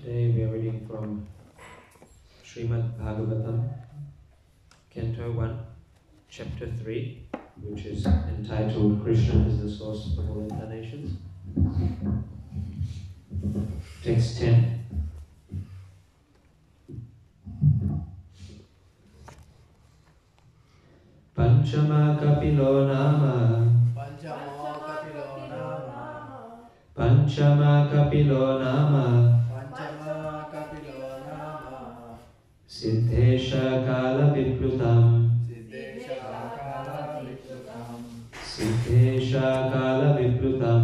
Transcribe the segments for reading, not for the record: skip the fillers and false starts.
Today we are reading from Srimad Bhagavatam, Canto 1, Chapter 3, which is entitled Krishna is the source of all incarnations. Text 10. Panchama Kapilo Nama Panchama Kapilo Nama Siddhesha Kala Viplutam Siddhesha Kala Viplutam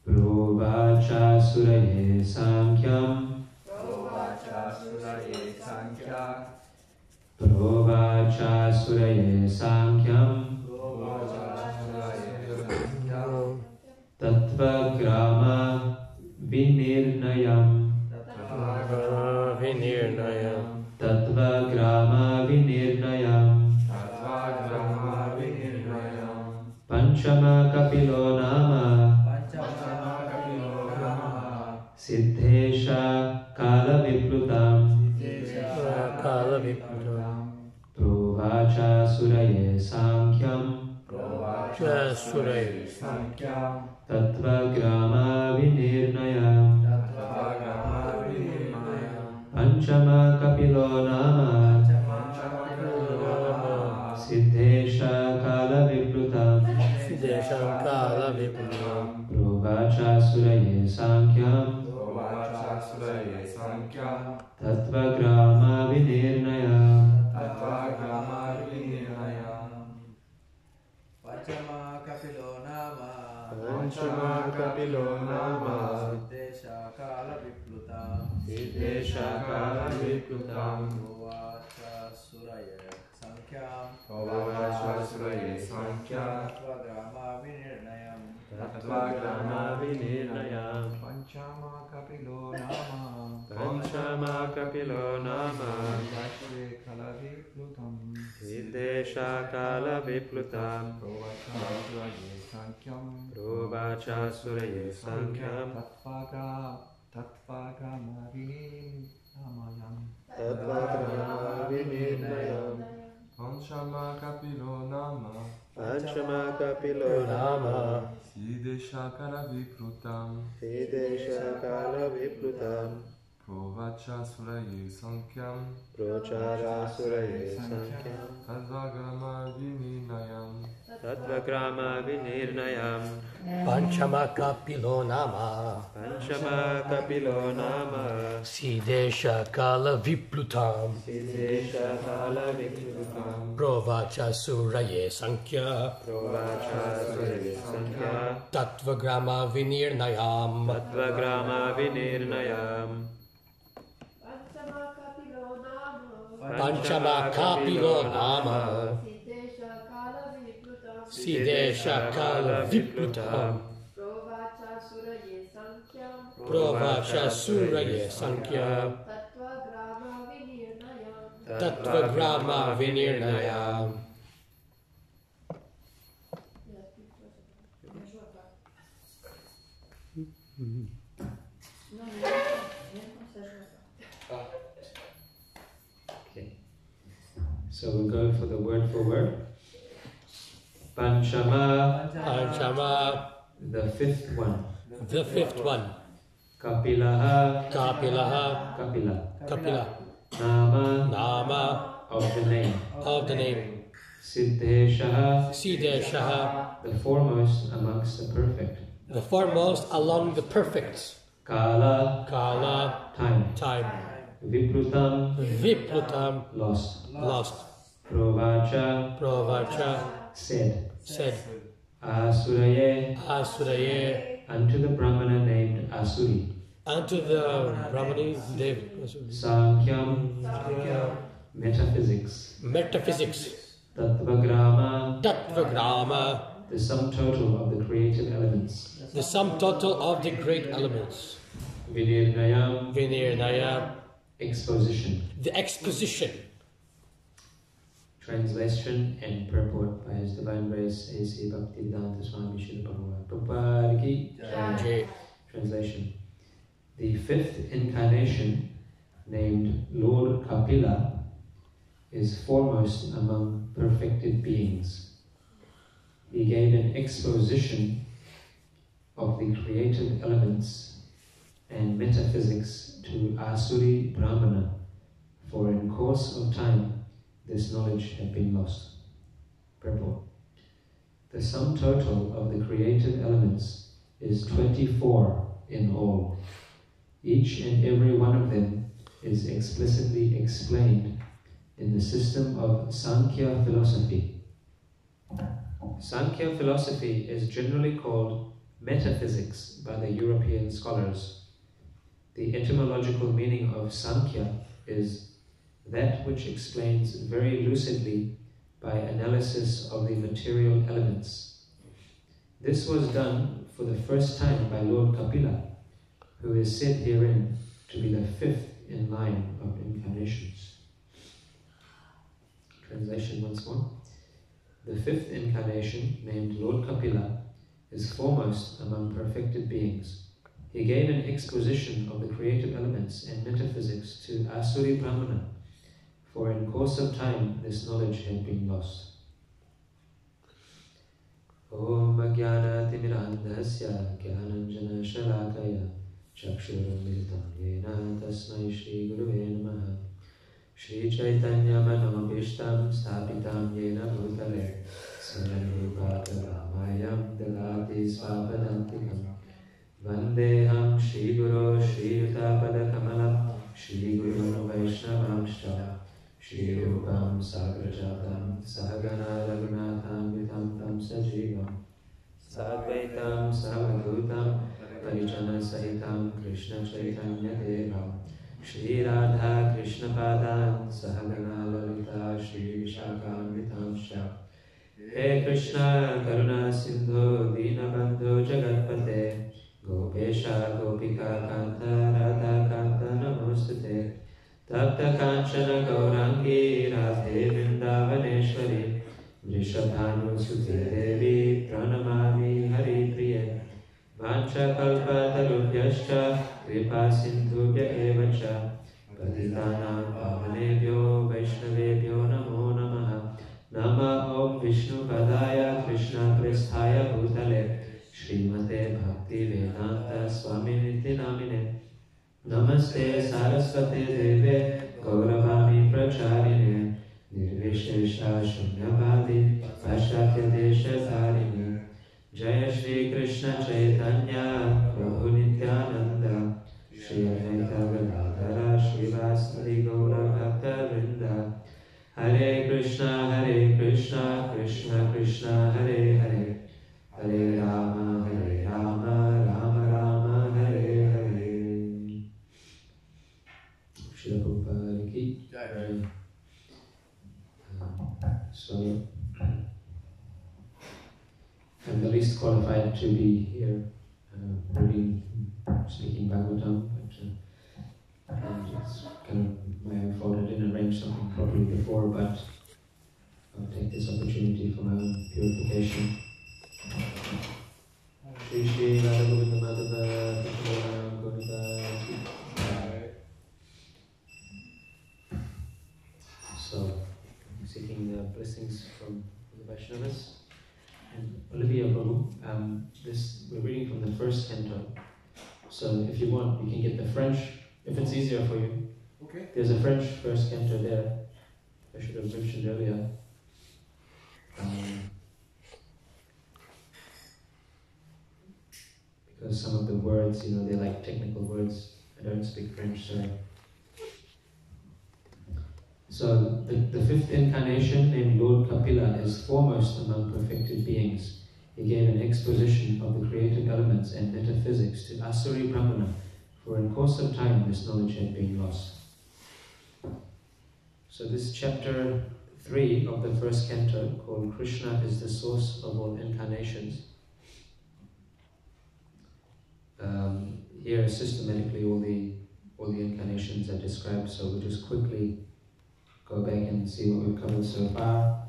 Provacha Suraye Sankyam Provacha Suraye Sankyam Tattva Grama Vinirnayam Tattva Grama Vinirnayam Panchama Kapilo Nama Siddhesha Kala Viplutam Provacha Suraye Sankyam Tattva Grama Vinirnayam Panchama Kapilo Nama Siddhesha Kala Viplutam Provacha Suraye Sankyam Tattva Grama Vinirnayam Panchama Kapilo Nama Siddhesha Kala Viplutam Provacha Suraye Sankyam Tattva Grama Vinirnayam Panchama Kapilo Nama Siddhesha Kala Viplutam Provacha Suraye Sankyam Tattva Grama Vinirnayam kapilo nama Sidesha kala viplutam Sidesha kala viplutam Provacha suraye sankyam Prochara suraye sankyam Tadvagrama vininayam Tattvagrama vinirnayam Panchama kapilo nama Panchama kapilo nama Sidesha kala viplutam Sidesha kala viplutam Provacha suraye sankhya Provacha suraye sankhya Tattvagrama vinirnayam Tattvagrama vinirnayam Panchama kapilo nama Sidesha kala viplutam Provacha suraye sankhya Tattvagrama vinirnayam. Okay. So we'll go for the word for word. Panchama, Panchama, the fifth one. the fifth one. Kapilaha, Kapilaha, Kapila. Kapila, Nama, Nama, of the name. of the name. Siddheshaha, Sideshaha, the foremost amongst the perfect. the foremost along the perfects. Kala, Kala, time. time. Viplutam, Viplutam, lost. lost. Provacha, Provacha, said. said. Asuraye, Asuraye, unto the Brahmana named Asuri. unto the Brahmani, Dev, Sankyam, metaphysics. metaphysics. Tattvagrama, Tattvagrama, the sum total of the creative elements. the sum total of the great elements. Vinirnayam, Vinirnaya, exposition. the exposition. Translation and purport by His Divine Grace A.C. Bhaktivedanta Swami Srila Prabhupada Ki Jai. Translation. The fifth incarnation, named Lord Kapila, is foremost among perfected beings. He gave an exposition of the creative elements and metaphysics to Asuri Brahmana, for in course of time this knowledge had been lost. Purport. The sum total of the creative elements is 24 in all. Each and every one of them is explicitly explained in the system of Sankhya philosophy. Sankhya philosophy is generally called metaphysics by the European scholars. The etymological meaning of Sankhya is that which explains very lucidly by analysis of the material elements. This was done for the first time by Lord Kapila, who is said herein to be the fifth in line of incarnations. Translation once more. The fifth incarnation, named Lord Kapila, is foremost among perfected beings. He gave an exposition of the creative elements and metaphysics to Asuri Brahmana, for in course of time this knowledge had been lost. Om Jnana Timirandhasya Jnananjana Shalakaya Chakshuramritam Yena Tasmai Shri Guruve Namaha Shri Chaitanya Manobishtam Sthapitam Yena Bhutale Saranupata Ramayam Dalati Svapadantikam Vandeham Shri Guru Shri Yuta Kamalam Shri Guru Vaishnavamsha Shri Rupam Sagrajatam Sahagana Raghunatham Vitam Tam Sajivam Sadvaitam Savadutam Parijana Sahitam Krishna Chaitanya Devam Shri Radha Krishna Padam Sahagana Lalita Shri Vishakam Vitam Shah He Krishna Karuna Sindhu Dinabandhu Jagatpate Gopesha Gopika Kanta Radha Kanta Namostate Tapta Kanchana Gaurangi Radhe Vrindavaneshwari Vrishabhanu Sute Devi Pranamami Hari Priya Vancha Kalpa Tarubhyascha Kripa Sindhubhya Evacha Patitanam Pavanebhyo Vaishnavebhyo Namo Namaha Nama Om Vishnu Padaya Krishna Prestha Deve Gauravami Pracharine Nirvishesha Shunyavadi Pashatya Desha Dharine Jaya Shri Krishna Chaitanya Prabhu Nityananda Shri Advaita Gadadhara Srivasadi Gaura Bhakta Vrinda Hare Krishna Krishna Krishna Hare Hare Hare Rama Rama Rama Hare Hare. Srila Prabhupada ki Jai. So I'm the least qualified to be here speaking Bhagavatam, but and it's kind of my fault I didn't arrange something properly before, but I'll take this opportunity for my own purification. Shri Shri Radha Govinda Madhava Krishna Govinda. So, I'm seeking the blessings from the Vaishnavas. And Olivia Prabhu, we're reading from the first canto. So if you want, you can get the French, if it's easier for you. Okay. There's a French first canto there. I should have mentioned earlier. Because some of the words, they're like technical words. I don't speak French, sorry. So the fifth incarnation, named Lord Kapila, is foremost among perfected beings. He gave an exposition of the creative elements and metaphysics to Asuri Brahmana, for in course of time this knowledge had been lost. So this chapter 3 of the first canto, called Krishna is the source of all incarnations. Here systematically all the incarnations are described, so we'll just quickly go back and see what we've covered so far.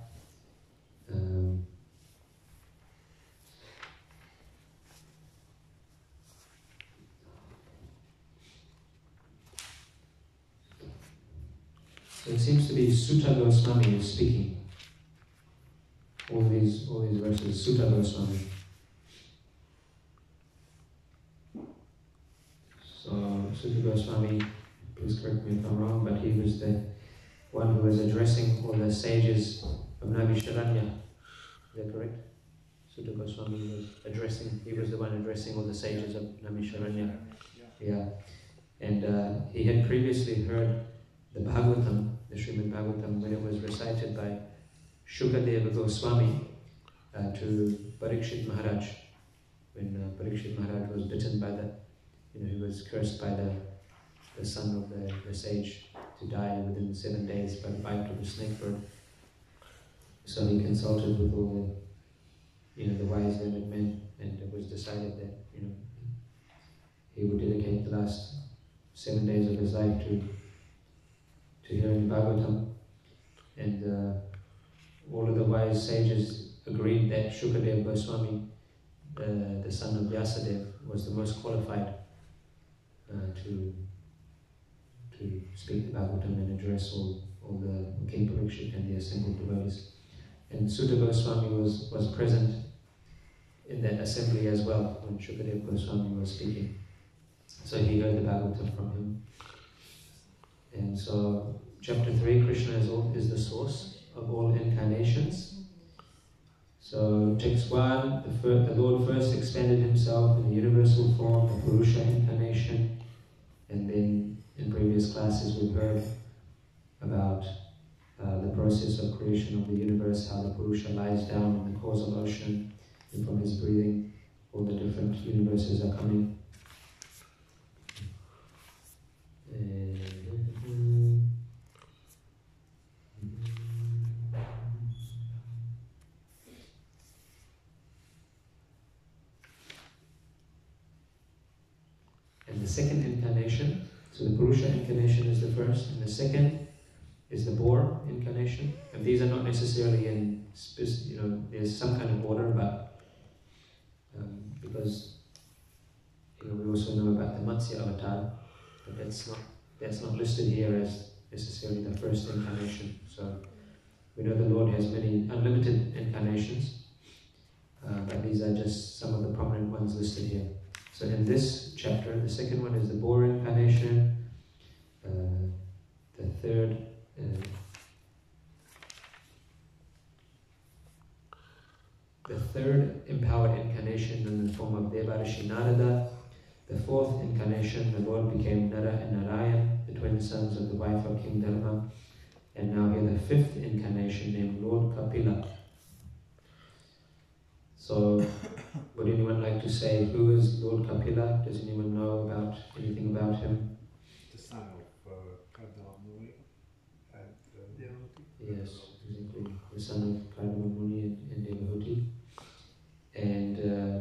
So it seems to be Sutta Goswami is speaking. All these verses, Sutta Goswami. So Sutta Goswami, please correct me if I'm wrong, but he was the one who was addressing all the sages of Naimisharanya. Is that correct? Sutta Goswami he was the one addressing all the sages of Naimisharanya. Yeah. And he had previously heard the Bhagavatam, the Srimad Bhagavatam, when it was recited by Shukadeva Goswami to Parikshit Maharaj. When Parikshit Maharaj was bitten by he was cursed by the son of the sage to die within 7 days by the bite of the snake bird. So he consulted with all the wise learned men, and it was decided that he would dedicate the last 7 days of his life to hearing Bhagavatam. And all of the wise sages agreed that Shukadeva Goswami, the son of Vyasadeva, was the most qualified to speak the Bhagavatam and address all the King Parikshit and the assembled devotees. And Sutta Goswami was present in that assembly as well when Shukadeva Goswami was speaking. So he heard the Bhagavatam from him. And so chapter 3, Krishna is the source of all incarnations. So text 1, the Lord first expanded himself in the universal form, the Purusha incarnation, and then in previous classes we've heard about the process of creation of the universe, how the Purusha lies down in the causal ocean, and from his breathing all the different universes are coming. And the second incarnation, so the Purusha incarnation is the first, and the second is the boar incarnation. And these are not necessarily in, there's some kind of order, but because we also know about the Matsya avatar, but that's not listed here as necessarily the first incarnation. So we know the Lord has many unlimited incarnations, but these are just some of the prominent ones listed here. So in this chapter, the second one is the boar incarnation, third empowered incarnation in the form of Devarishi Narada. The fourth incarnation, the Lord became Nara and Narayan, the twin sons of the wife of King Dharma. And now here the fifth incarnation named Lord Kapila. So, would anyone like to say who is Lord Kapila? Does anyone know anything about him? The son of Kardama Muni and Devahuti. Yes, exactly. The son of Kardama Muni and Devahuti. And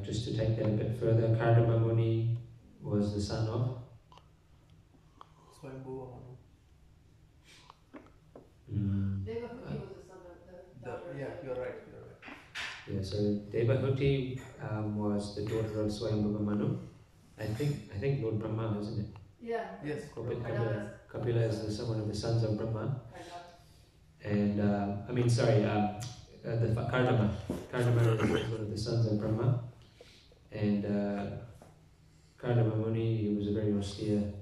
just to take that a bit further, Kardama Muni was the son of Swayambhuva Manu. Devahuti was the son of the daughter. Yeah, you're right. Yeah, so Devahuti was the daughter of Swayambhuva Manu. I think Lord Brahma, isn't it? Yeah. Yes. Kapila is one of the sons of Brahma. And the Kardama. Kardama is one of the sons of Brahma. And Kardama Muni, he was a very austere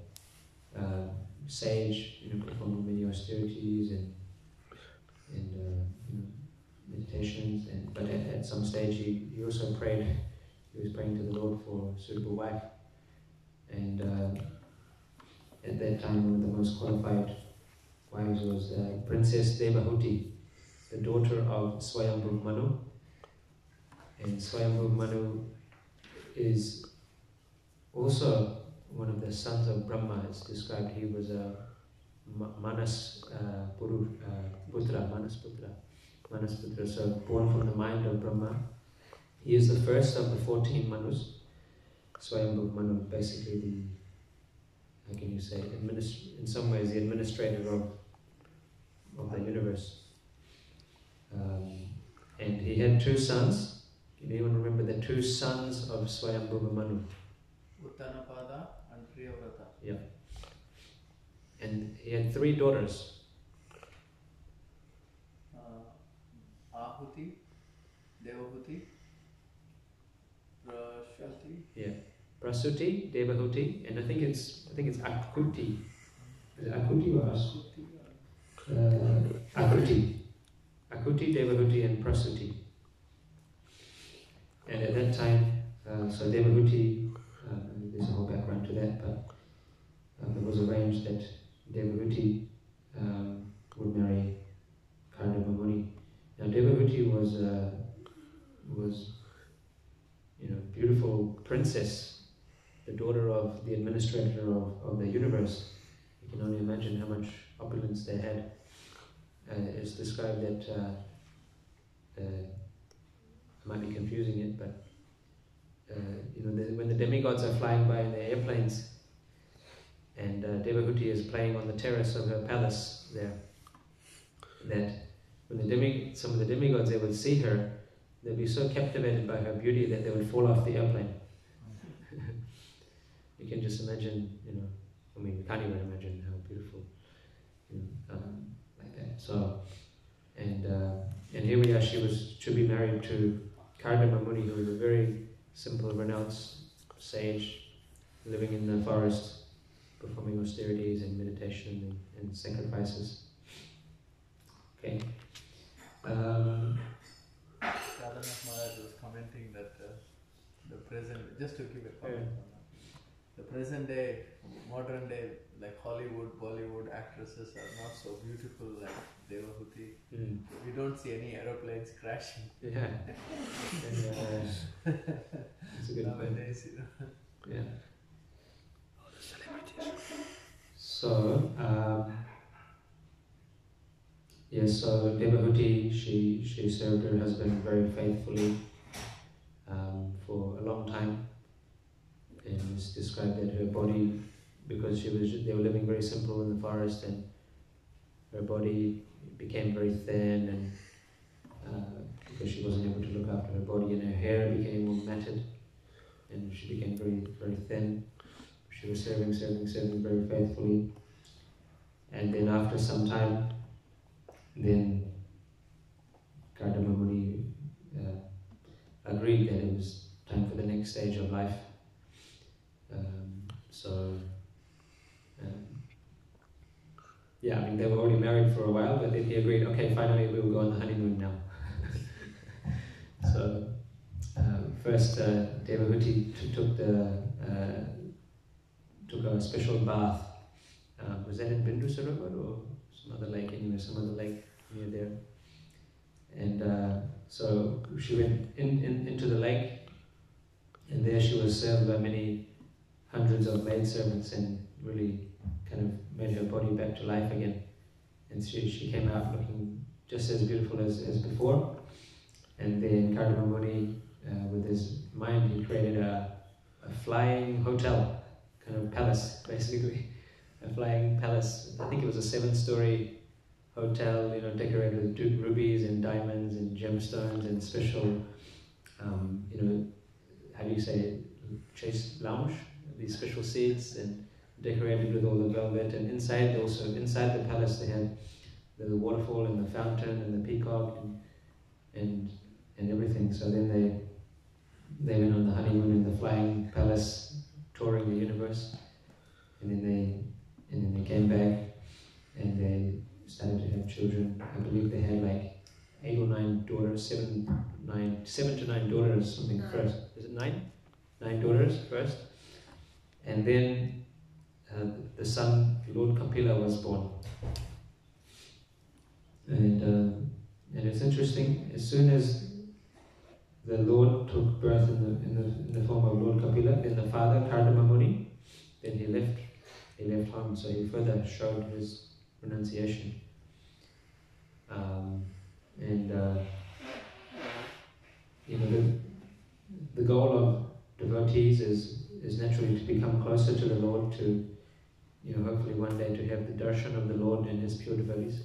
sage, performing many austerities and meditations. But at some stage, he also prayed. He was praying to the Lord for a suitable wife. And at that time, one of the most qualified wives was Princess Devahuti, the daughter of Swayambhuva Manu. And Swayambhuva Manu is also one of the sons of Brahma. It's described he was a Manas Putra, so born from the mind of Brahma. He is the first of the 14 Manus. Swayambhuva Manu, basically how can you say, in some ways the administrator of the universe. And he had two sons. Can anyone remember the two sons of Swayambhuva Manu? Uttanapada and Priyavrata. Yeah. And he had three daughters. Ahuti, Devahuti, Prasuti. Yeah. Prasuti, Devahuti, and I think it's Akuti. Is it Akuti or Akuti? Akuti, Devahuti, and Prasuti. And at that time, so Devahuti, there's a whole background to that, but it was arranged that Devahuti would marry Kardama Muni. Now Devahuti was beautiful princess, the daughter of the administrator of the universe. You can only imagine how much opulence they had. It's described that I might be confusing it, but when the demigods are flying by in their airplanes, and Devahuti is playing on the terrace of her palace there, that when some of the demigods, they would see her, they'd be so captivated by her beauty that they would fall off the airplane. You can just imagine, we can't even imagine how beautiful, like that. So, and here we are, she was to be married to Kardama Muni, who was a very simple, renounced sage, living in the forest, performing austerities and meditation and sacrifices. Okay. Radhanath Maharaj was commenting that the present, just to give a comment on that, the present day, modern day, like Hollywood, Bollywood actresses are not so beautiful like Devahuti. We don't see any aeroplanes crashing. Yeah. That's a good nowadays, Yeah. So, so Devahuti, she served her husband very faithfully for a long time, and it's described that her body, because they were living very simple in the forest, and her body became very thin, and because she wasn't able to look after her body, and her hair became all matted, and she became very, very thin. She was serving very faithfully, and then after some time, then Kardama Muni agreed that it was time for the next stage of life. yeah, I mean, they were already married for a while, but then he agreed, okay, finally we will go on the honeymoon now. So, first Devahuti took a special bath. Was that in Bindu Sarovar or some other lake? Anyway, some other lake near there. And so she went into the lake, and there she was served by many hundreds of maidservants and really kind of made her body back to life again. And she came out looking just as beautiful as before. And then Kardama Muni, with his mind, he created a flying hotel, kind of palace, basically. A flying palace. I think it was a 7-story hotel, decorated with rubies and diamonds and gemstones and special, how do you say it, chaise lounge, these special seats, and decorated with all the velvet. And inside the palace, they had the waterfall and the fountain and the peacock and everything. So then they went on the honeymoon in the flying palace, touring the universe, and then they came back and they started to have children. I believe they had like 8 or 9 daughters, 7 to 9 daughters, something first. Is it 9? 9 daughters first, and then the son Lord Kapila was born. And it's interesting. As soon as the Lord took birth in the form of Lord Kapila, then the father Kardama Muni, then he left home. So he further showed his renunciation. The goal of devotees is naturally to become closer to the Lord, to hopefully one day to have the darshan of the Lord and His pure devotees.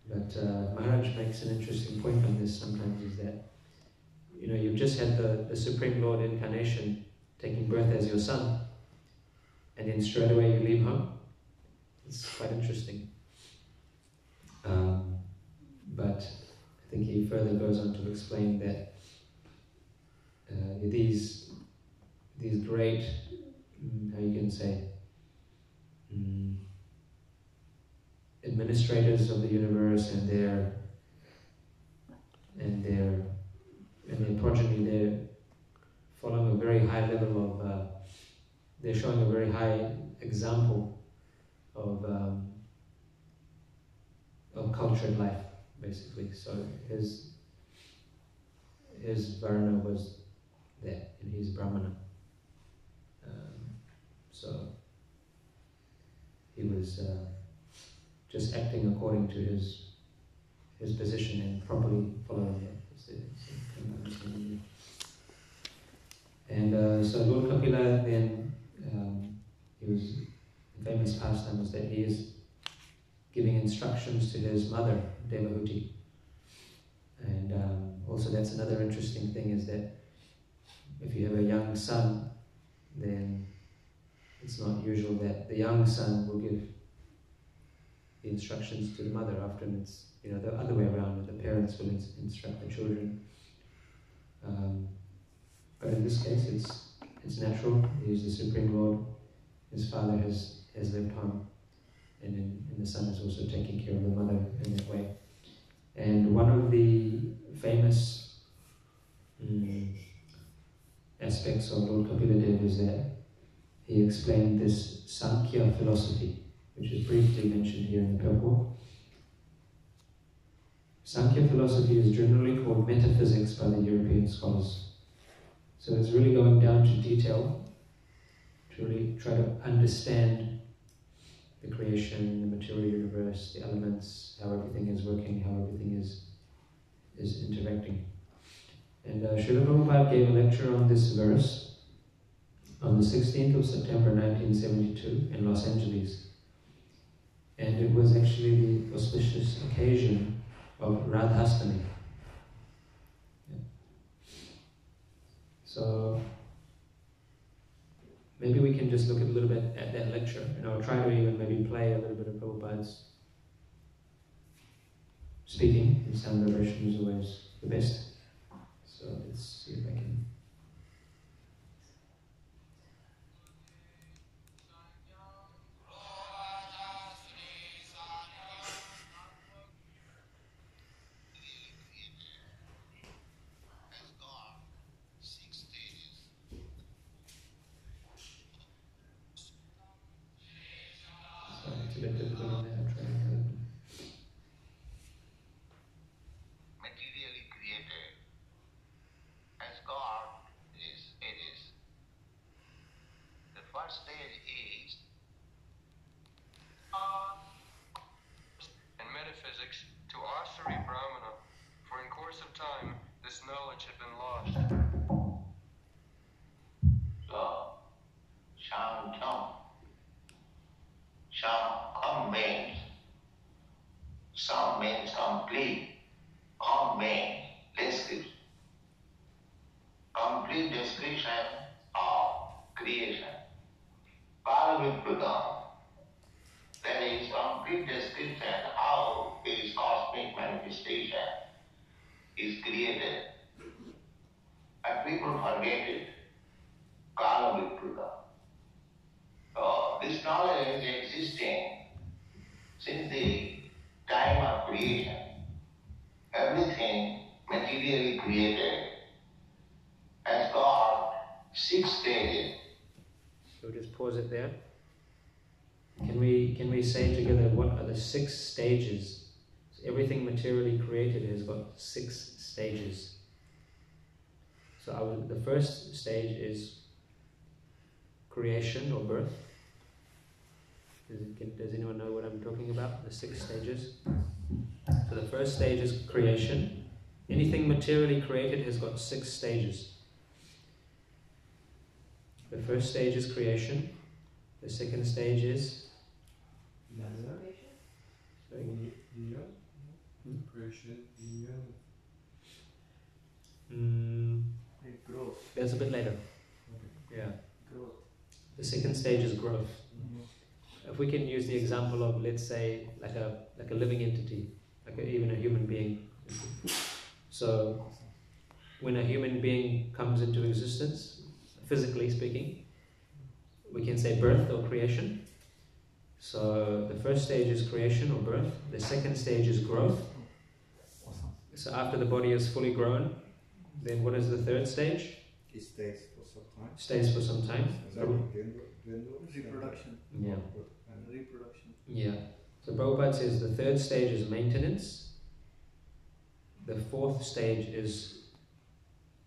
But Maharaj makes an interesting point on this sometimes, is that you've just had the Supreme Lord incarnation taking birth as your son, and then straight away you leave home. It's quite interesting. But I think he further goes on to explain that these great, how you can say, administrators of the universe and their progeny, they're following a very high level of, they're showing a very high example of cultured life, basically. So his Varna was that, and he's Brahmana. So he was just acting according to his position and properly following it. And so Lord Kapila then, he was, the famous pastime was that he is giving instructions to his mother, Devahuti. And also that's another interesting thing, is that if you have a young son, then it's not usual that the young son will give the instructions to the mother. Often it's the other way around, the parents will instruct the children. But in this case, it's natural. He is the Supreme Lord. His father has left home, and the son is also taking care of the mother in that way. And one of the famous aspects of Lord Kapila Dev is that he explained this Sankhya philosophy, which is briefly mentioned here in the purport. Sankhya philosophy is generally called metaphysics by the European scholars. So it's really going down to detail to really try to understand the creation, the material universe, the elements, how everything is working, how everything is interacting. And Srila Prabhupada gave a lecture on this verse on the 16th of September 1972 in Los Angeles. And it was actually the auspicious occasion of Radhastami. Yeah. So maybe we can just look a little bit at that lecture, and I'll try to even maybe play a little bit of Prabhupada's speaking. The sound vibration is always the best. So let's see if I can. materially created as God is, it is. The first stage is in metaphysics to Asari Brahmana, for in course of time this knowledge had been lost. so Shantam. Sham means some means complete. Kam means description. Complete description of creation. Kalviprudam. That is complete description how this cosmic manifestation is created. But people forget it. Kalviprudam. So this knowledge is existing since the time of creation. Everything materially created has got 6 stages. So just pause it there. Can we say together what are the 6 stages? Everything materially created has got 6 stages. So the first stage is creation or birth. Does anyone know what I'm talking about? The 6 stages. So the first stage is creation. Anything materially created has got 6 stages. The first stage is creation. The second stage is Creation, union. It grows. That's a bit later. Okay. Yeah. Growth. The second stage is growth. If we can use the example of, let's say, like a living entity, even a human being. So, when a human being comes into existence, physically speaking, we can say birth or creation. So the first stage is creation or birth. The second stage is growth. So after the body is fully grown, then what is the third stage? It stays for some time. Stays for some time. Reproduction. Yeah. Reproduction. Yeah. So Prabhupada says the third stage is maintenance. The fourth stage is,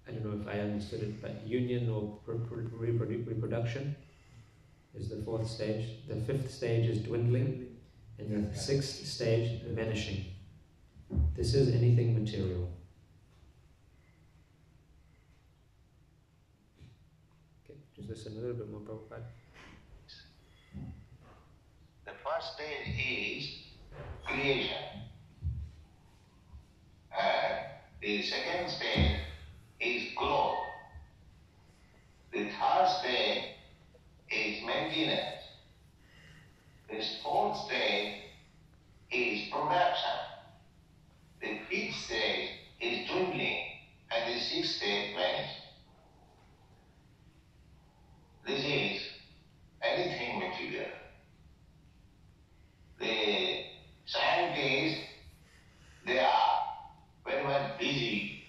I don't know if I understood it, but union or reproduction is the fourth stage. The fifth stage is dwindling. And the sixth stage, vanishing. This is anything material. Okay, just listen a little bit more, Prabhupada. The first stage is creation. And the second stage is growth. The third stage is maintenance. The fourth stage is production. The fifth stage is dwindling, and the sixth stage vanishes. This is anything material. The scientists, they are very much busy.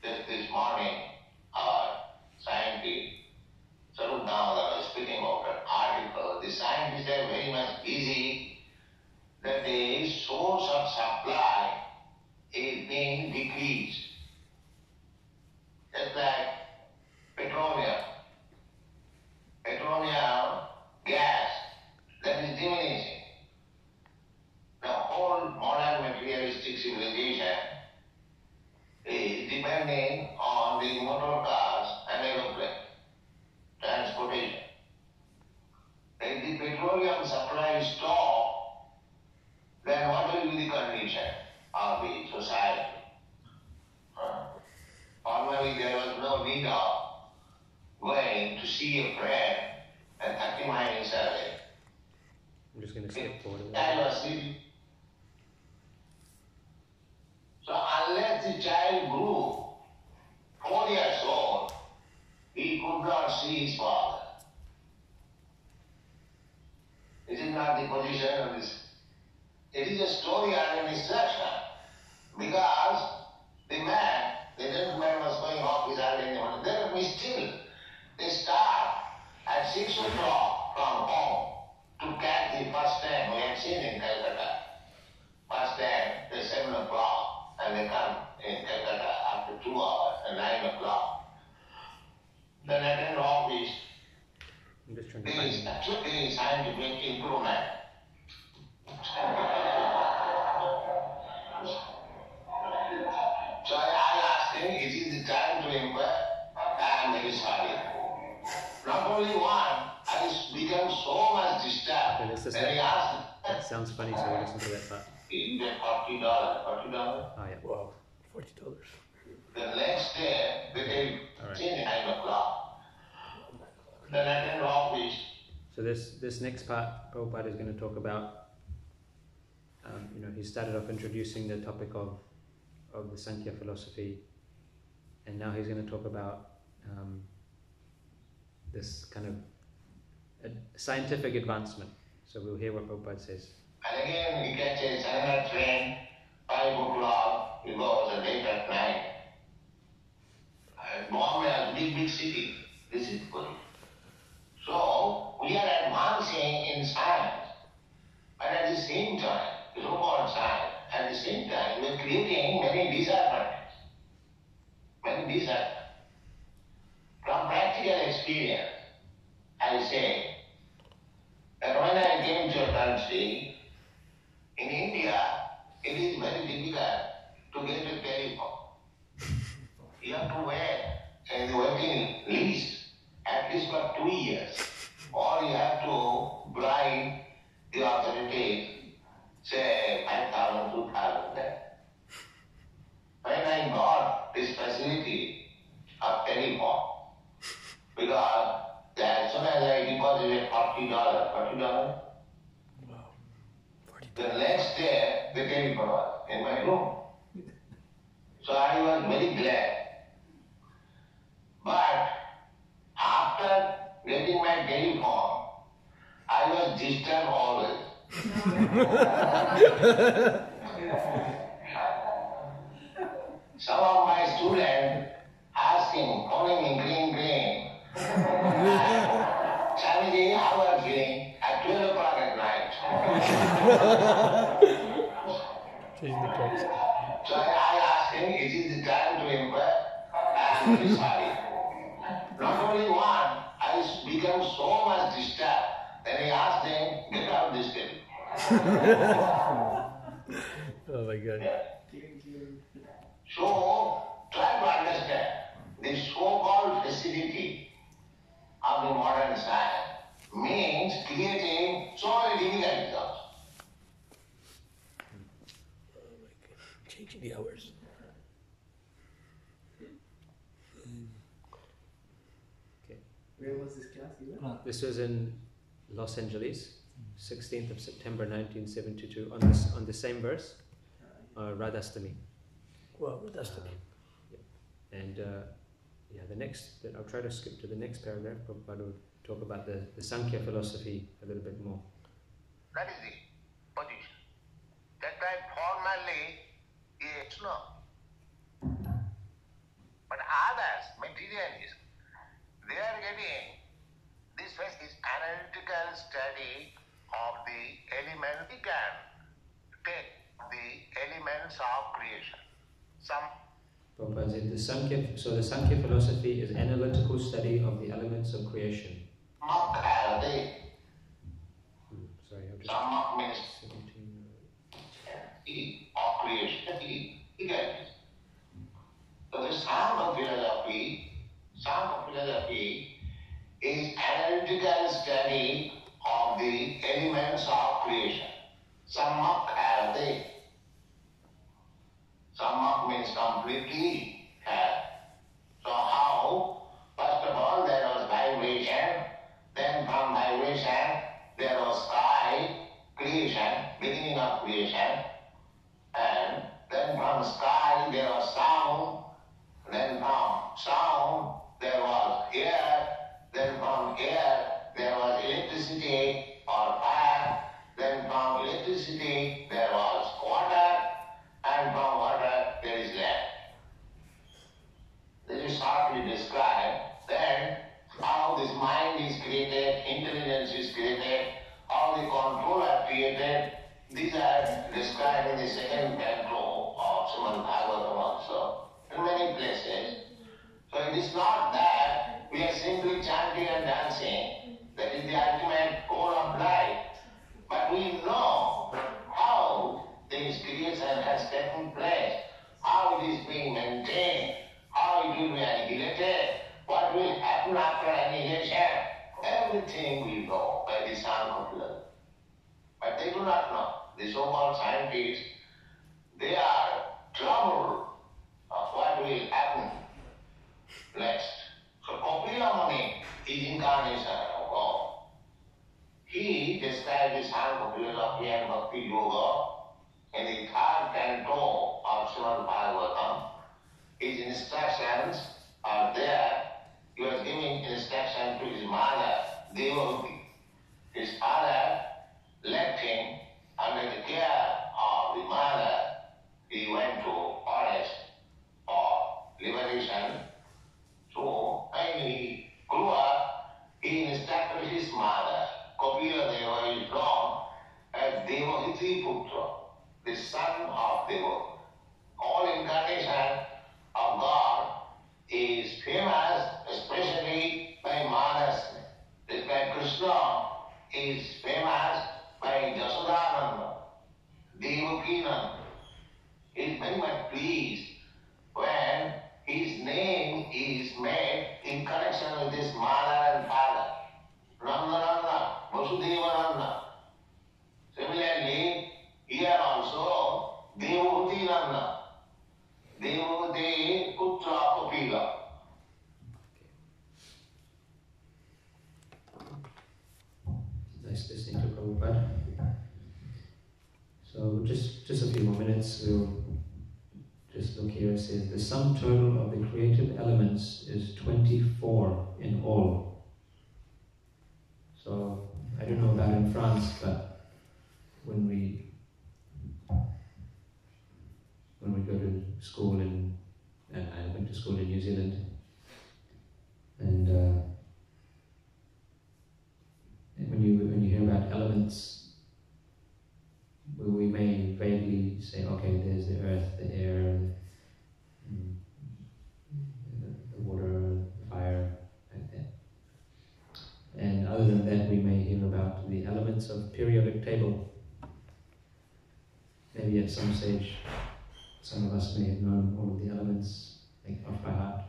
Just this morning, our scientist, Sarudnava was speaking about an article. The scientists are very much busy that the source of supply is being decreased. Just like petroleum gas, that is diminishing. The whole modern materialistic civilization is depending on the motor cars and aeroplanes, transportation. If the petroleum supply stops, then what will be the condition of the society? Formerly there was no need of going to see a friend and 30 miles away. I'm just going to skip forward. That was easy. So unless the child grew 4 years old, he could not see his father. This is not the position of this. It is a story and an instruction. Because the gentleman was going off his early in the morning. Then we still, they start at 6 o'clock from home to to catch the first train. We had seen in Calcutta. First train, the 7 o'clock, and they come in Calcutta after 2 hours at 9 o'clock. Then attend office. I'm just trying to There find is it. absolutely scientific improvement. So I asked him, it is the time to inquire. I am very sorry. Not only one, I become so much disturbed. Okay, this is Then he it. asked, That sounds funny, so we'll listen to that part. you get $40. $40? Oh, yeah. Wow. $40. The next day, they take All right. 9 o'clock. Then attend office. So this next part, Prabhupada is going to talk about, he started off introducing the topic of the Sankhya philosophy, and now he's going to talk about this kind of scientific advancement. So we'll hear what Prabhupada says. And again, he catches another train, 5 o'clock, he goes late at night. And Bombay is a big city. This is good. So, we are advancing in science, but at the same time, so-called science, at the same time, we are creating many disadvantages. Many disadvantages. From practical experience, I say that when I came to a country, in India, it is very difficult to get a telephone. You have to wait in the waiting list at least for 2 years. Or you have to bribe the authorities, say 5,000, 2,000 there. When I got this facility of telephone, because as soon as I deposited $40, the next day the telephone was in my room. So I was very glad. But after getting my telephone, I was disturbed always. Some of my students asking, calling me green. Swamiji, how are you feeling? At 12 o'clock at night. Changing the text. So I asked him, it is the time to inquire. I am very sorry. Not only one, I become so much disturbed. Then he asked him, get out this table. Oh my God. So, try to understand the so-called facility of the modern science means creating so many difficulties also. Changing the hours. Okay. Where was this class even? This was in Los Angeles, 16th of September 1972, on the same verse, Radhastami. Wow, that's the name. And I'll try to skip to the next paragraph. Prabhupada will talk about the Sankhya philosophy a little bit more. That is the position. That time formally is no. But others, materialists, they are getting this was is analytical study of the element. We can take the elements of creation. Prabhupada said the Sankhya philosophy is analytical study of the elements of creation. Sorry, I'll just... Sammak means 17. of creation. You get it. So the Sankhya philosophy is analytical study of the elements of creation. Sammak karate. Sammak means completely. So how? First of all, there was vibration. Then from vibration, there was sky, creation, beginning of creation. And then from sky, there was sound. Then from sound, there was air. Then from air, there was electricity or fire. Then from electricity, there was water. And from water, there is land. This is shortly described. Then how this mind is created, intelligence is created, how the created. These are described in the second canto of Srimad Bhagavatam also, in many places. So it is not that we are simply chanting and dancing, that is the ultimate goal of life. But we know how this creation has taken place, how it is being maintained, how it will be annihilated, what will happen after annihilation. Everything we know by the Sankhya. But they do not know. The so-called scientists, they are troubled of what will happen next. So Kapila Muni is incarnation of God. He described the Sankhya philosophy and Bhakti Yoga in the third canto of Srimad Bhagavatam. His instructions are there. He was giving instruction to his mother, Devahuti. His father left him under the care of the mother. He went to forest for liberation. So when he grew up, he instructed his mother, Kapila Deva is known as Devahiti Putra, the son of Devahuti. All incarnation of God is famous, especially by Mana's name. Just like Krishna is famous by Jasodananda, Devakinanda. He is very much pleased when his name is made in connection with his mother and father. Nandananda, Vasudevananda. Similarly, here also, Devahuti Nanda. Devahuti Putra Kapila. Nice listening to Prabhupada. So just a few more minutes, we'll just look here. It says the sum total of the creative elements is 24 in all. So I don't know about in France, but when we go to school and I went to school in New Zealand, and when you hear about elements, we may vaguely say, okay, there's the earth, the air, the water, the fire, like that. And other than that, we may hear about the elements of periodic table. Maybe at some stage, some of us may have known all of the elements, like off by heart.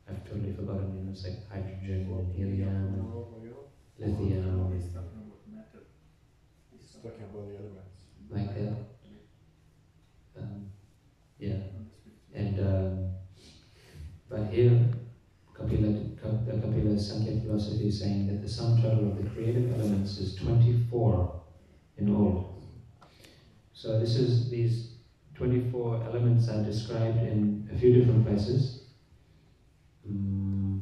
I've totally forgotten, it's like hydrogen, helium, lithium. He's talking about the elements. Like that. Yeah. And but here, Kapila Sankhya philosophy is saying that the sum total of the creative elements is 24 in all. So these 24 elements are described in a few different places. In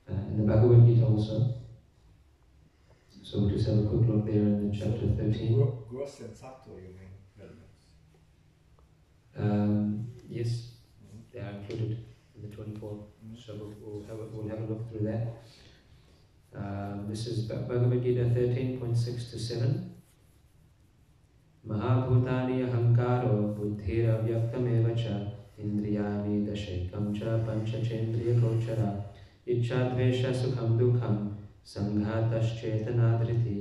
the Bhagavad Gita also. So we'll just have a quick look there in the chapter 13. Gross and subtle, you mean, elements? Yes, they are included in the 24. So we'll have a look through that. This is Bhagavad Gita 13.6 to 7. Mahabhutani ahankaro buddhira vyaktam cha indriyani dashekam cha panchachendriya gochara ichadvesha sukham dukham Sanghataschetanadrati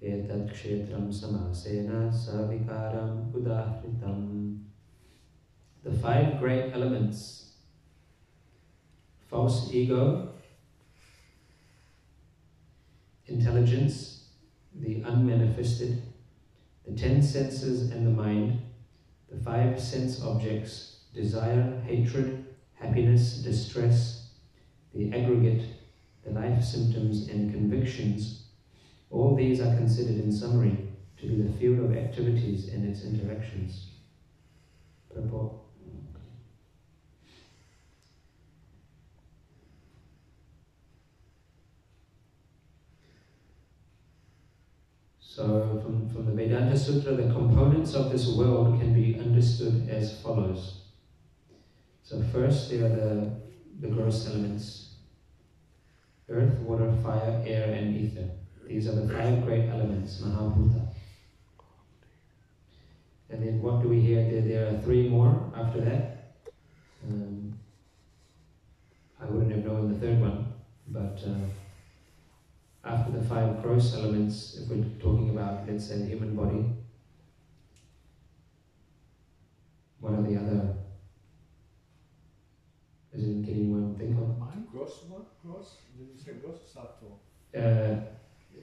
etad kshetram samasena savikaram udahritam. The five great elements: false ego, intelligence, the unmanifested, the 10 senses and the mind, the 5 sense objects, desire, hatred, happiness, distress, the aggregate, the life symptoms and convictions, all these are considered in summary to be the field of activities and its interactions. Purport. So from the Vedanta Sutra, the components of this world can be understood as follows. So first there are the gross elements: earth, water, fire, air and ether. These are the 5 great elements, Mahabhuta. And then what do we hear? There are 3 more after that. I wouldn't have known the 3rd one, but after the 5 gross elements, if we're talking about, let's say, the human body, what are the other? Can anyone think of? Mind? Gross one? Gross? Did you say gross or subtle?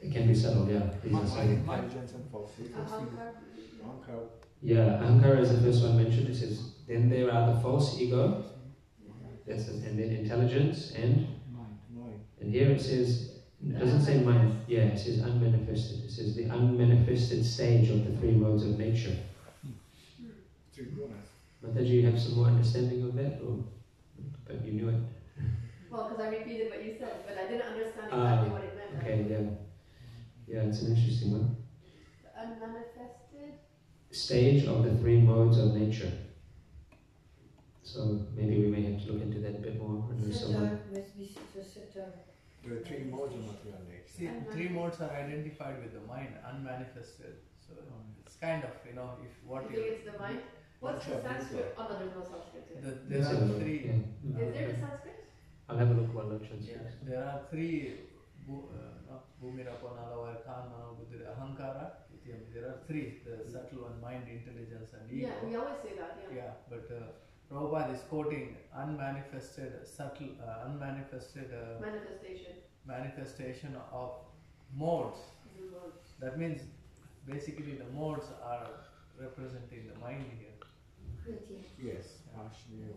It can be subtle, yeah. These are subtle. Intelligence and false ego. Ahankara. Yeah, ahankara is the first one mentioned. It says, then there are the false ego, and then intelligence, and Mind. And here it says, it doesn't say mind, yeah, it says unmanifested. It says the unmanifested stage of the 3 modes of nature. Mataji, you have some more understanding of that? Or, but you knew it? Well, because I repeated what you said, but I didn't understand exactly what it meant. Okay, yeah. Yeah, it's an interesting one. The unmanifested Stage of the 3 modes of nature. So maybe we may have to look into that a bit more. There are 3 modes of material nature. See, 3 modes are identified with the mind, unmanifested. So it's kind of, if what you think it's the mind? What's the Sanskrit? Oh no, there's no Sanskrit here. There are 3. Yeah. Is there the Sanskrit? I'll have a look while Lakshan Yeah, there are 3. Bhumirapanalavaya, Kanmana, Buddhira, Ahankara. There are 3. The subtle one, mind, intelligence, and ego. Yeah, we always say that. Yeah. Yeah, but Prabhupada is quoting unmanifested, subtle, unmanifested manifestation of modes. That means basically the modes are representing the mind here. Yes, partially.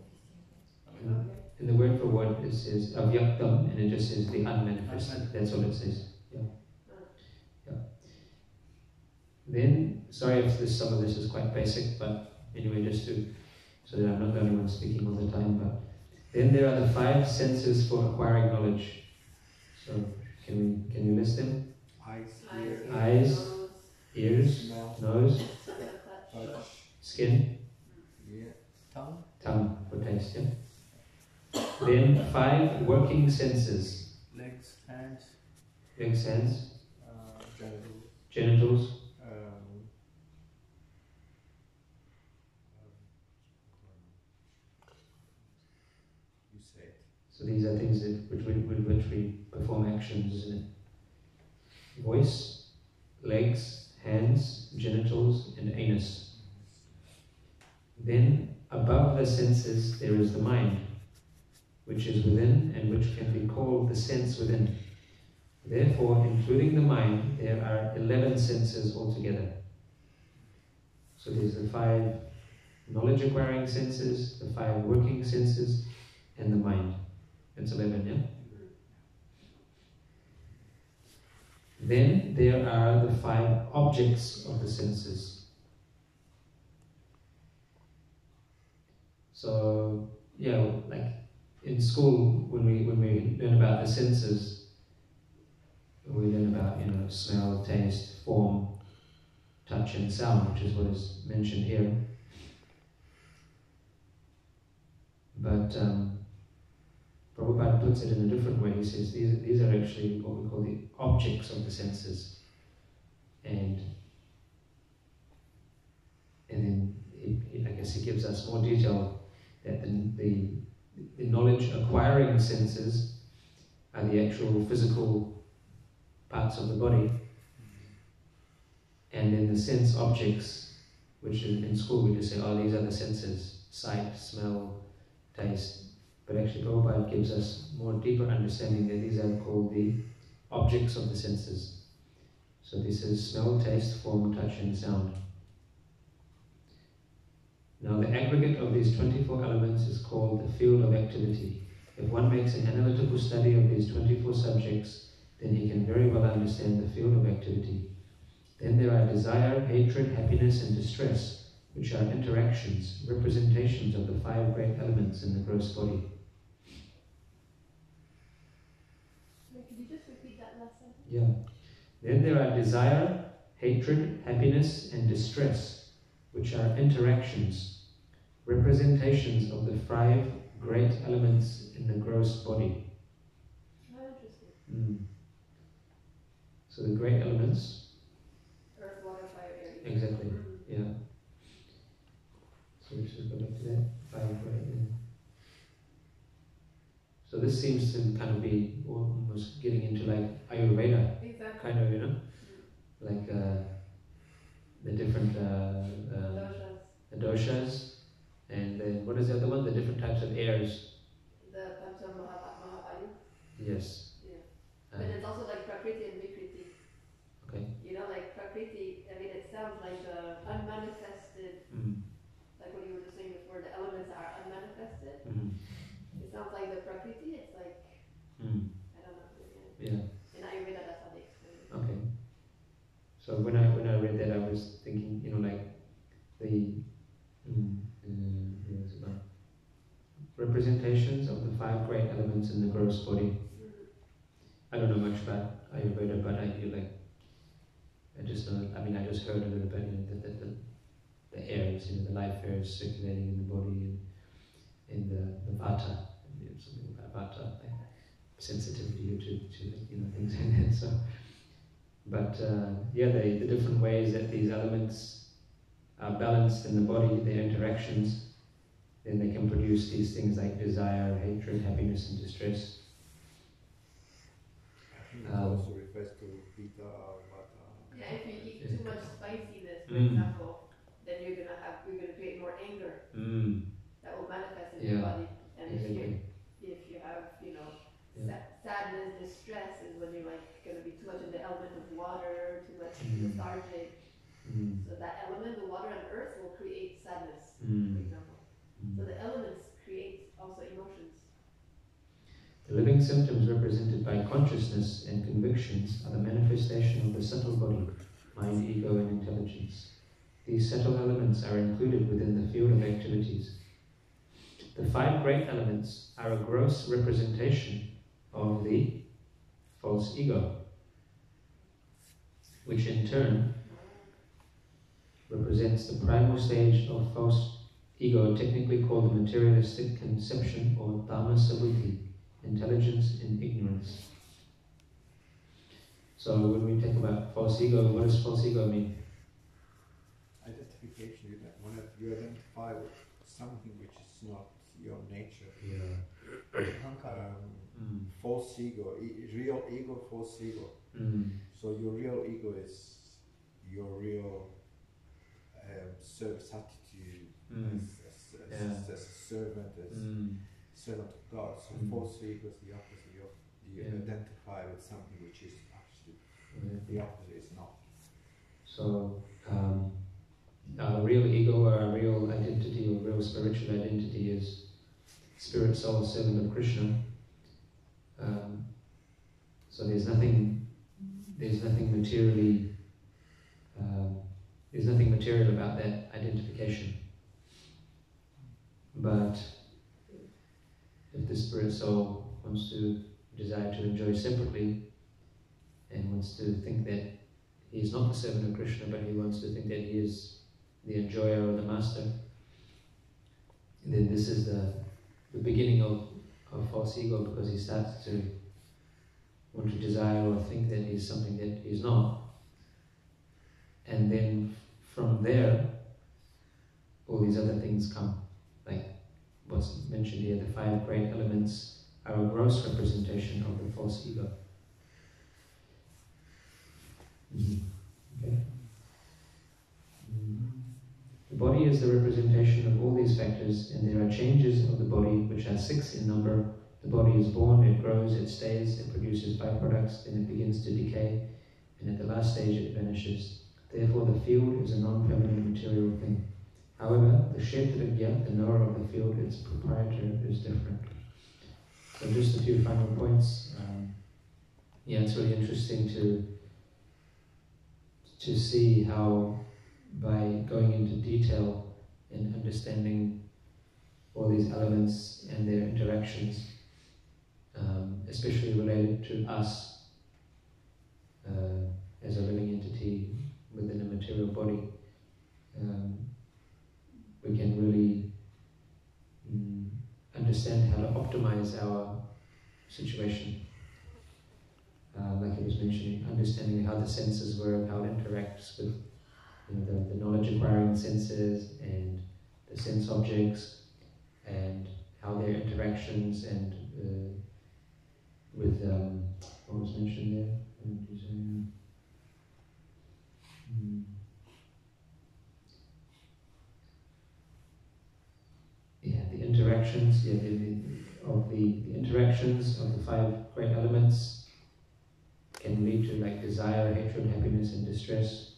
In the word for word it says avyaktam, and it just says the unmanifested. That's all it says. Yeah. Yeah. Then, sorry if some of this is quite basic, but anyway, so that I'm not the only one speaking all the time. But then there are the 5 senses for acquiring knowledge. So can we list them? Eyes, ears, smell, nose, touch, skin, tongue for taste. Yeah. Then 5 working senses. Legs, hands, genitals, you say it. So these are things with which we perform actions, isn't it? Voice, legs, hands, genitals, and anus. Then above the senses there is the mind, which is within and which can be called the sense within. Therefore, including the mind, there are 11 senses altogether. So there's the 5 knowledge-acquiring senses, the 5 working senses, and the mind. That's 11, yeah? Then there are the 5 objects of the senses. So, yeah, like in school, when we learn about the senses, we learn about, smell, taste, form, touch and sound, which is what is mentioned here. But Prabhupada puts it in a different way. He says these are actually what we call the objects of the senses. And then I guess he gives us more detail that the knowledge acquiring senses are the actual physical parts of the body, and then the sense objects, which in school we just say, oh, these are the senses, sight, smell, taste. But actually Prabhupada gives us more deeper understanding that these are called the objects of the senses. So this is smell, taste, form, touch and sound. Now the aggregate of these 24 elements is called the field of activity. If one makes an analytical study of these 24 subjects, then he can very well understand the field of activity. Then there are desire, hatred, happiness and distress, which are interactions, representations of the 5 great elements in the gross body. Could you just repeat that last sentence? Yeah. Then there are desire, hatred, happiness and distress, which are interactions, representations of the 5 great elements in the gross body. How interesting. So the great elements. Earth, water, fire, air. Exactly. Yeah. go back to that. Five great. Yeah. So this seems to kind of be almost getting into like Ayurveda, Exactly. kind of, you know, like the different Doshas. the doshas, and then what is the other one? The different types of airs. The Pancha Mahavayu. Yes. Yeah. But it's also like Prakriti and Vikriti. Okay. You know, like Prakriti, I mean, it sounds like the unmanifested, like what you were just saying before, the elements are unmanifested. It sounds like the Prakriti, it's like, I don't know. Yeah. In Ayurveda, that's how they explain it. Okay. So when I read that, I was thinking, you know, like the representations of the five great elements in the gross body. I don't know much about Ayurveda, but I feel like I just know. I mean, I just heard a little bit, you know, the airs, you know, the life airs circulating in the body and in the vata, you know, something about vata, like sensitivity to you know, things like that. So, but yeah, the different ways that these elements are balanced in the body, their interactions, then they can produce these things like desire, hatred, happiness, and distress. I think it also refers to Pitta or Vata. Yeah, if you eat too much spiciness, for example, then you're gonna create more anger. That will manifest in your body. And exactly. if you have, you know, sadness, distress is when you're like gonna be too much in the element of water, too much lethargic. So that element, the water and earth, will create sadness, for example. So the elements create also emotions. The living symptoms represented by consciousness and convictions are the manifestation of the subtle body, mind, ego, and intelligence. These subtle elements are included within the field of activities. The five great elements are a gross representation of the false ego, which in turn represents the primal stage of false ego, technically called the materialistic conception or tamasa buddhi, intelligence in ignorance. So when we talk about false ego, what does false ego mean? Identification, whenever you identify with something which is not your nature. False ego, real ego, false ego. So your real ego is your real service attitude as a servant, as servant of God. So false ego is the opposite of you identify with something which is actually the opposite is not. So our real ego or our real identity or real spiritual identity is spirit, soul, servant of Krishna. So there's nothing materially, there's nothing material about that identification. But if the spirit soul wants to desire to enjoy separately and wants to think that he is not the servant of Krishna, but he wants to think that he is the enjoyer or the master, then this is the beginning of false ego, because he starts to want to desire or think that he's something that he's not. And then from there, all these other things come, like what's mentioned here, the five great elements are a gross representation of the false ego. Okay. The body is the representation of all these factors, and there are changes of the body which are 6 in number. The body is born, it grows, it stays, it produces byproducts, then it begins to decay, and at the last stage it vanishes. Therefore the field is a non-permanent material thing. However, the Kshetrajna, the knower of the field, its proprietor, is different. So just a few final points. It's really interesting to see how, by going into detail and understanding all these elements and their interactions, especially related to us as a living entity within a material body, we can really understand how to optimize our situation. Like I was mentioning, understanding how the senses work, how it interacts with the knowledge acquiring senses and the sense objects and how their interactions and with what was mentioned there? The interactions, the interactions of the five great elements can lead to like desire, hatred, happiness, and distress.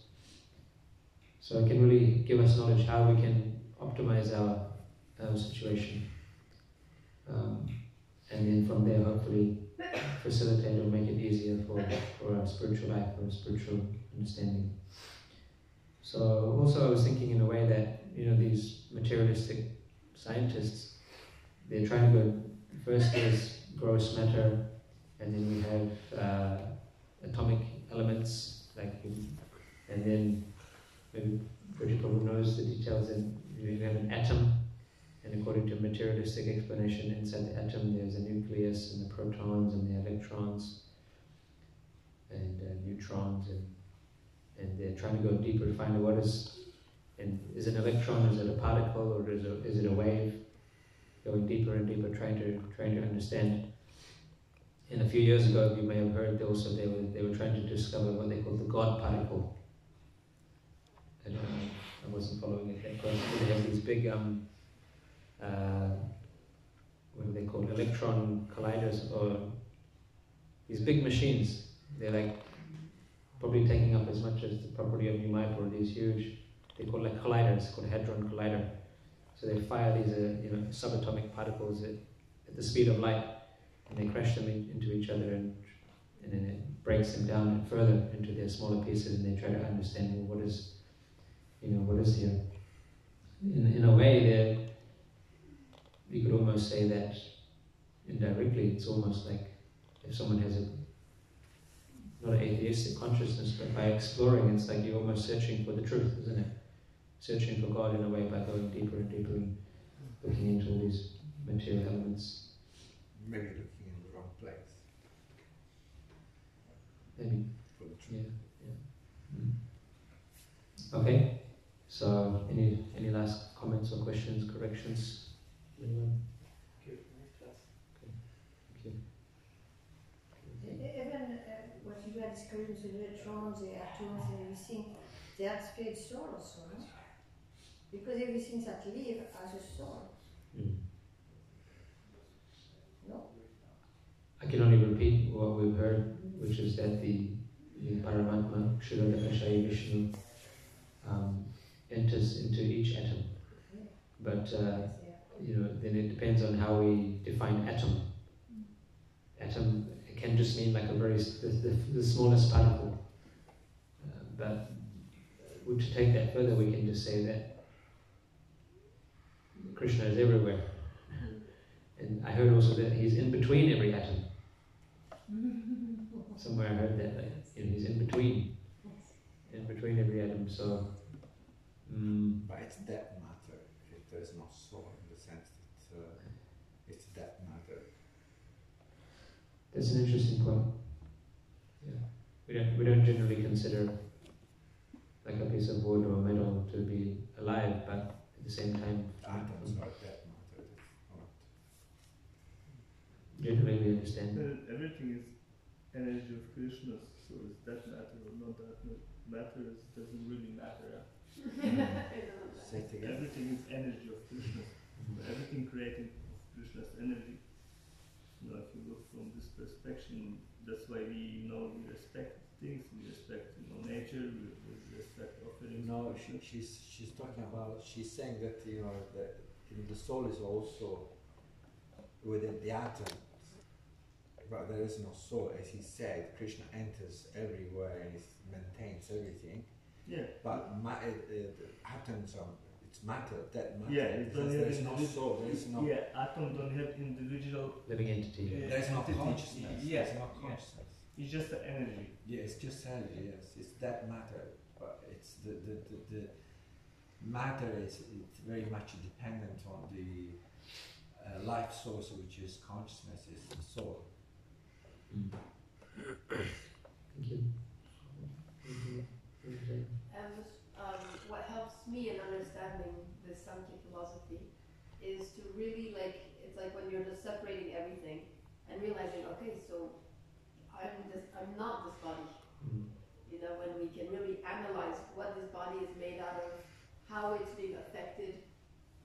So it can really give us knowledge how we can optimize our situation, and then from there hopefully facilitate or make it easier for our spiritual life, or our spiritual understanding. So also I was thinking in a way that these materialistic scientists, they're trying to go, first there's gross matter, and then we have atomic elements, and then maybe Prabhu who knows the details, and you have an atom, and according to materialistic explanation, inside the atom there's a nucleus and the protons and the electrons and neutrons, and they're trying to go deeper to find out what is an electron, is it a particle, or is it a wave? Going deeper and deeper, trying to understand. And a few years ago, you may have heard, they were trying to discover what they call the God particle. And I wasn't following it that closely. They have these big, what are they called? Electron colliders, or these big machines. They're like probably taking up as much as the property of New Mayapur. These huge, they call like colliders, called Hadron Collider. So they fire these, subatomic particles at the speed of light, and they crash them into each other, and then it breaks them down further into their smaller pieces, and they try to understand what is here. In a way, you could almost say that indirectly, it's almost like if someone has not an atheistic consciousness, but by exploring, it's like you're almost searching for the truth, isn't it? Searching for God in a way by going deeper and deeper and looking into all these material elements. Maybe looking in the wrong place. Maybe. For the truth. Yeah. Okay. So, any last comments or questions, corrections? Anyone? Okay. Thank you. Even what you had experience with electrons, the atoms, and everything, they have spirit soul also, no? Because everything that lives has a soul. No? I can only repeat what we've heard, which is that the Paramatma, Kshirodakashayi Vishnu, enters into each atom. But then it depends on how we define atom. Atom can just mean like the smallest particle. But to take that further, we can just say that Krishna is everywhere. And I heard also that he's in between every atom. Somewhere I heard that, he's in between every atom. So, but it's that matter. There is no soul in the sense that it's that matter. That's an interesting point. Yeah, we don't generally consider like a piece of wood or metal to be alive, but at the same time, atoms are that matter. Generally, we understand. Everything is energy of Krishna, so is that matter or not that matter doesn't really matter. Everything is energy of Krishna. Everything created of Krishna's energy. If you look from this perspective, that's why we respect things, we respect nature, we respect offerings. No, she's talking about. She's saying that that the soul is also within the atoms, but there is no soul, as he said. Krishna enters everywhere and maintains everything. Yeah. But atoms are it's matter. That matter. Yeah, there is no soul. There is no. Yeah, atoms don't have individual living entity. There is no consciousness. Yeah. There's no consciousness. It's just the energy. Yeah, it's just energy. Yes, it's that matter. But it's the matter is it's very much dependent on the life source, which is consciousness, is the soul. Thank you. And what helps me in understanding this Sankhya philosophy is to really it's like when you're just separating everything and realizing, okay, so I'm not this body. You know, when we can really analyze what this body is made out of, how it's being affected,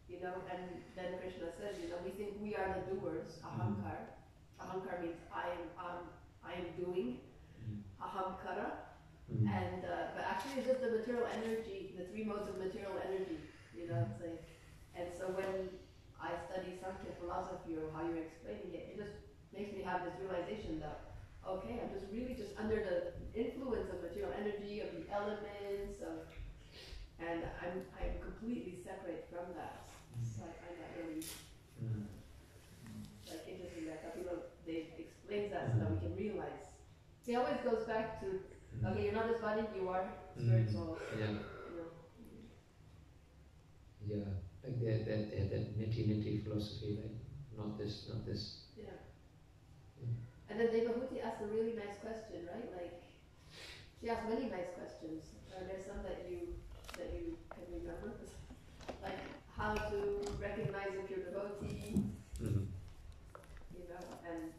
you know, and then Krishna says, you know, we think we are the doers, ahankar. Ahankar means I am doing, ahamkara. And but actually it's just the material energy, the three modes of material energy, you know, it's like, and so when I study Sankhya philosophy or how you're explaining it, it just makes me have this realization that, okay, I'm just really just under the influence of material energy, of the elements, and I'm completely separate from that. So I find that really interesting that Kapila they explains that so that we can realize. He always goes back to, okay, you're not this body, you are spirit, soul. Yeah. You know. Yeah, like that nitty philosophy, like not this. Yeah. And then Devahuti asked a really nice question, right? Like, she asked many nice questions. Are there some that you can remember? Like how to recognize if you're devotee, you know, and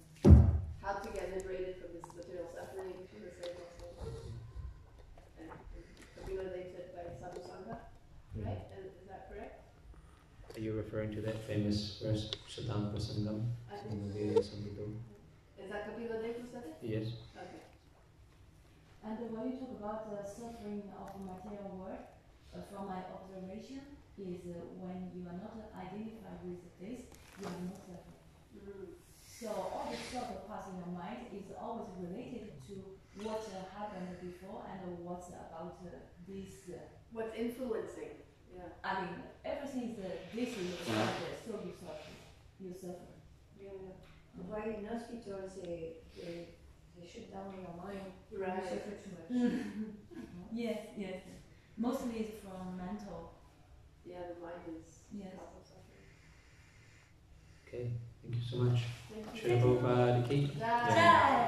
how to get liberated from this material suffering. She was saying also. And Kapila they said by Sadhu Sangha, right? And is that correct? Are you referring to that famous verse, Satam Prasangam? I think so. Is that Kapila Dev who said it? Yes. Okay. And when you talk about the suffering of the material world, from my observation, is when you are not identified with this, you are not suffering. So all the thought that pass in your mind is always related to what happened before and what's about this. What's influencing? Yeah. I mean, everything is this is so you suffer. Yeah. Why in hospitals they shut down your mind. Right. You suffer too much. Yes. Mostly it's from mental. Yeah, the mind is yes. suffering. Okay, thank you so much. Thank you. Shri Prabhupada ki Jai.